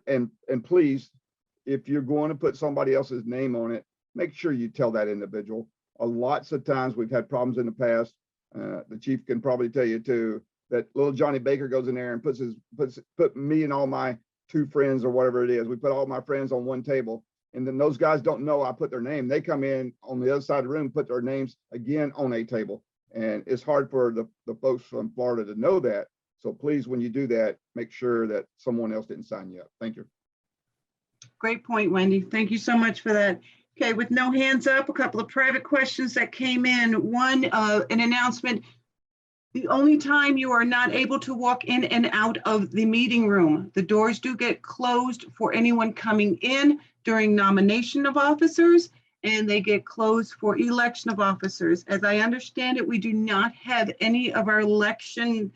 And please, if you're going to put somebody else's name on it, make sure you tell that individual. Lots of times we've had problems in the past. The chief can probably tell you too, that little Johnny Baker goes in there and put me and all my 2 friends or whatever it is. We put all my friends on one table, and then those guys don't know I put their name. They come in on the other side of the room, put their names again on a table. And it's hard for the folks from Florida to know that. So please, when you do that, make sure that someone else didn't sign you up. Thank you. Great point, Wendy. Thank you so much for that. Okay, with no hands up, a couple of private questions that came in. One, an announcement. The only time you are not able to walk in and out of the meeting room, the doors do get closed for anyone coming in during nomination of officers, and they get closed for election of officers. As I understand it, we do not have any of our elected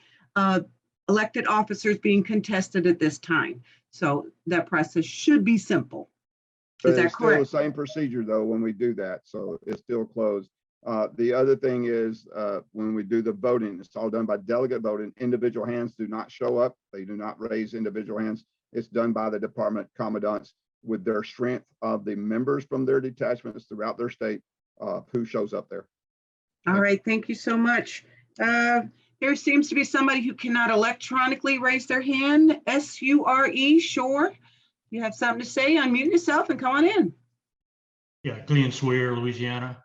officers being contested at this time. So that process should be simple. Is that It's still correct? the same procedure though when we do that, so it's still closed. The other thing is when we do the voting, it's all done by delegate voting. Individual hands do not show up. They do not raise individual hands. It's done by the department commandants with their strength of the members from their detachments throughout their state who shows up there. All right, thank you so much. There seems to be somebody who cannot electronically raise their hand. S-U-R-E, sure. You have something to say, unmute yourself and come on in. Yeah, Glenn Swear, Louisiana.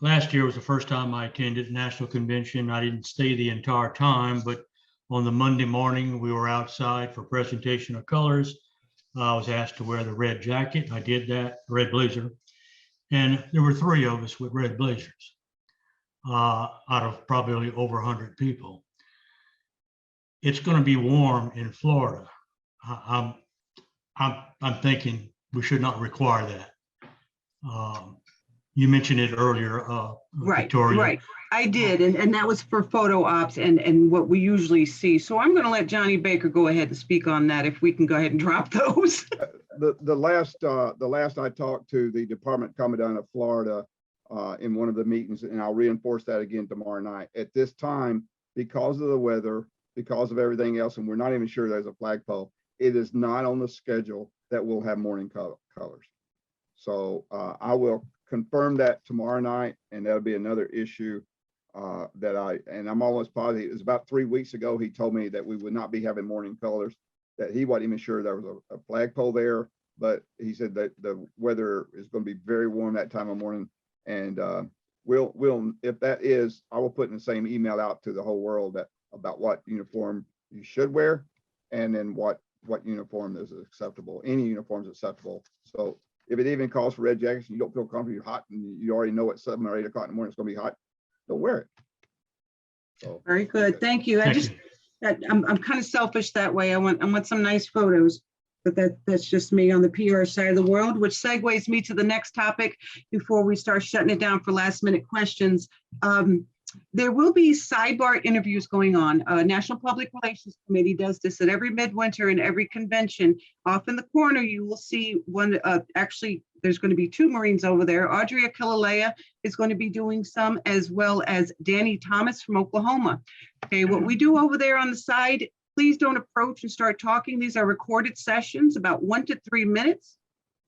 Last year was the first time I attended the National Convention. I didn't stay the entire time, but on the Monday morning, we were outside for presentation of colors. I was asked to wear the red jacket. I did that, red blazer. And there were 3 of us with red blazers out of probably over 100 people. It's going to be warm in Florida. I'm thinking we should not require that. You mentioned it earlier, Right, Victoria. right. I did, and that was for photo ops and what we usually see. So I'm going to let Johnny Baker go ahead and speak on that if we can go ahead and drop those. The last I talked to the department commandant of Florida in one of the meetings, and I'll reinforce that again tomorrow night. At this time, because of the weather, because of everything else, and we're not even sure there's a flagpole, it is not on the schedule that we'll have morning colors. So I will confirm that tomorrow night, and that'll be another issue and I'm almost positive it was about 3 weeks ago he told me that we would not be having morning colors, that he wasn't even sure there was a flagpole there, but he said that the weather is going to be very warm that time of morning, and we'll if that is, I will put in the same email out to the whole world about what uniform you should wear, and then what uniform is acceptable. Any uniform is acceptable. So if it even calls for red jackets and you don't feel comfortable, you're hot, and you already know at 7 or 8 o'clock in the morning it's going to be hot, don't wear it. So Very good. Thank you. I'm kind of selfish that way. I want some nice photos, but that's just me on the PR side of the world, which segues me to the next topic before we start shutting it down for last minute questions. There will be sidebar interviews going on. National Public Relations Committee does this at every midwinter and every convention. Off in the corner, you will see one, actually, there's going to be 2 Marines over there. Audrey Akilalea is going to be doing some, as well as Danny Thomas from Oklahoma. Okay, what we do over there on the side, please don't approach and start talking. These are recorded sessions, about 1 to 3 minutes.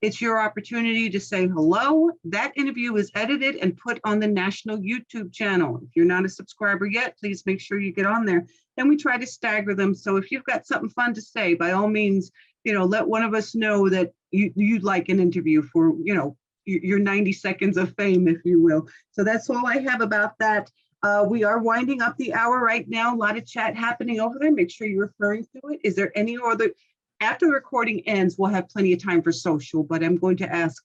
It's your opportunity to say hello. That interview is edited and put on the national YouTube channel. If you're not a subscriber yet, please make sure you get on there. And we try to stagger them. So if you've got something fun to say, by all means, let one of us know that you'd like an interview for, your 90 seconds of fame, if you will. So that's all I have about that. We are winding up the hour right now. A lot of chat happening over there. Make sure you're referring to it. Is there any other? After the recording ends, we'll have plenty of time for social, but I'm going to ask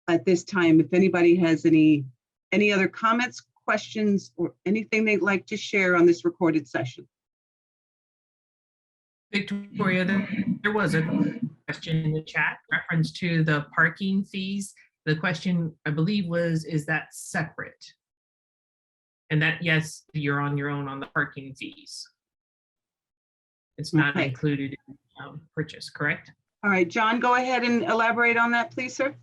at this time if anybody has any other comments, questions, or anything they'd like to share on this recorded session. Victoria, there was a question in the chat reference to the parking fees. The question, I believe, was, is that separate? And that, yes, you're on your own on the parking fees. It's not Okay. included in purchase, correct? All right, John, go ahead and elaborate on that, please, sir.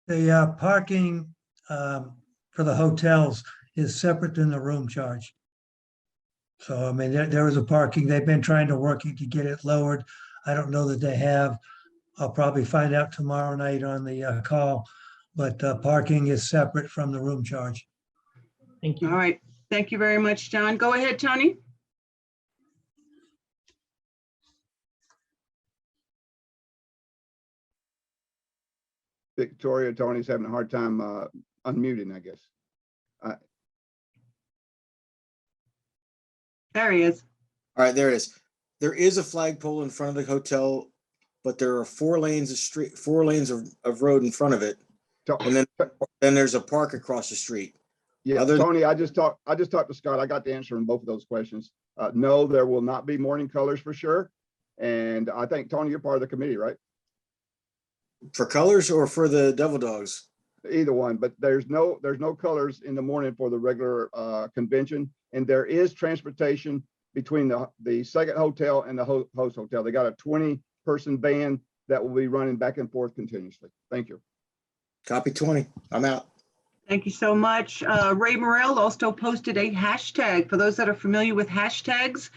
The parking for the hotels is separate than the room charge. So, I mean, there is a parking, they've been trying to work it to get it lowered. I don't know that they have. I'll probably find out tomorrow night on the call, but parking is separate from the room charge. Thank you. All right, thank you very much, John. Go ahead, Tony. Victoria, Tony's having a hard time unmuting, I guess. There he is. All right, there it is. There is a flagpole in front of the hotel, but there are 4 lanes of road in front of it. And then there's a park across the street. Yeah, Tony, I just talked to Scott. I got the answer on both of those questions. No, there will not be morning colors for sure. And I think, Tony, you're part of the committee, right? For colors or for the Devil Dogs? Either one, but there's no colors in the morning for the regular convention. And there is transportation between the second hotel and the host hotel. They got a 20-person van that will be running back and forth continuously. Thank you. Copy 20. I'm out. Thank you so much. Ray Morrell also posted a hashtag. For those that are familiar with hashtags,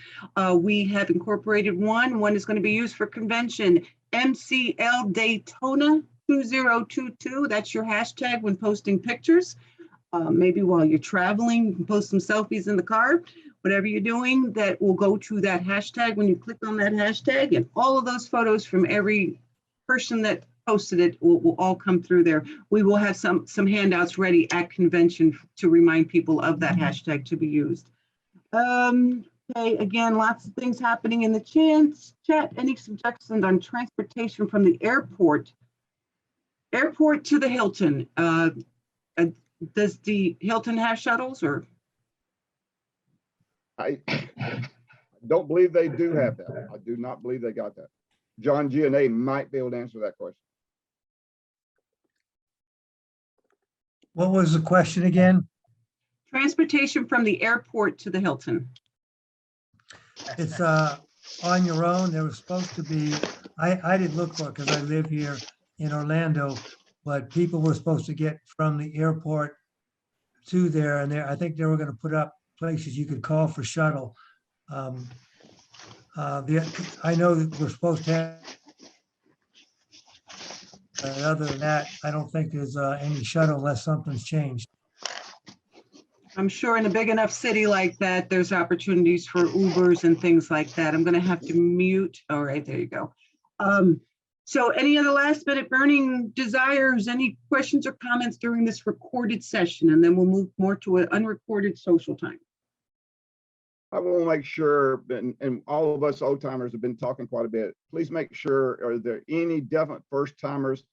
we have incorporated one. One is going to be used for convention, MCL Daytona 2022. That's your hashtag when posting pictures. Maybe while you're traveling, you can post some selfies in the car. Whatever you're doing, that will go to that hashtag when you click on that hashtag, and all of those photos from every person that posted it will all come through there. We will have some handouts ready at convention to remind people of that hashtag to be used. Okay, again, lots of things happening in the chat. Any suggestions on transportation from the airport to the Hilton? Does the Hilton have shuttles, or? I don't believe they do have that. I do not believe they got that. John G&A might be able to answer that question. What was the question again? Transportation from the airport to the Hilton. It's on your own. There was supposed to be, I didn't look for it because I live here in Orlando, but people were supposed to get from the airport to there, and I think they were going to put up places you could call for shuttle. I know that we're supposed to have, but other than that, I don't think there's any shuttle unless something's changed. I'm sure in a big enough city like that, there's opportunities for Ubers and things like that. I'm going to have to mute. All right, there you go. So any other last minute burning desires, any questions or comments during this recorded session? And then we'll move more to an unrecorded social time. I want to make sure, and all of us old timers have been talking quite a bit. Please make sure, are there any definite first timers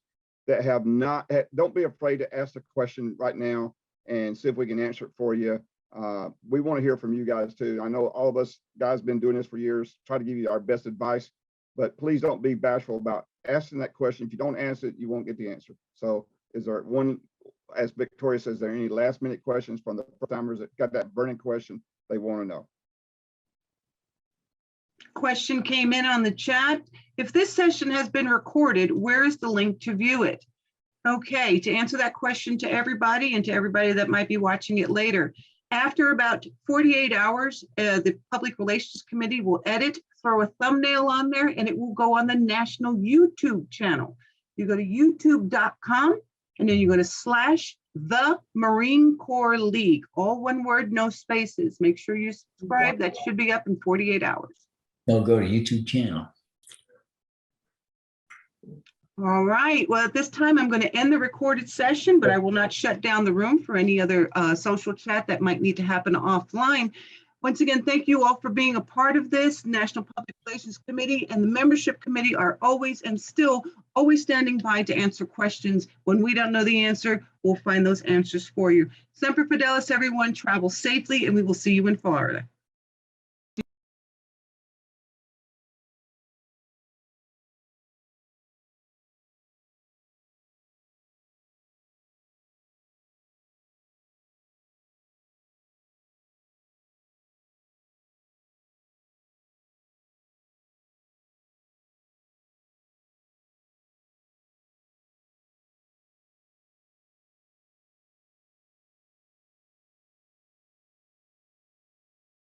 that have not, don't be afraid to ask the question right now and see if we can answer it for you. We want to hear from you guys too. I know all of us guys been doing this for years, try to give you our best advice, but please don't be bashful about asking that question. If you don't answer it, you won't get the answer. So is there one, as Victoria says, there any last minute questions from the first timers that got that burning question they want to know? Question came in on the chat. If this session has been recorded, where is the link to view it? Okay, to answer that question to everybody and to everybody that might be watching it later, after about 48 hours, the Public Relations Committee will edit, throw a thumbnail on there, and it will go on the national YouTube channel. You go to youtube.com, and then you go to /the Marine Corps League, all one word, no spaces. Make sure you subscribe. That should be up in 48 hours. They'll go to YouTube channel. All right, well, at this time, I'm going to end the recorded session, but I will not shut down the room for any other social chat that might need to happen offline. Once again, thank you all for being a part of this. National Public Relations Committee and the Membership Committee are always and still always standing by to answer questions. When we don't know the answer, we'll find those answers for you. Semper Fidelis, everyone. Travel safely, and we will see you in Florida.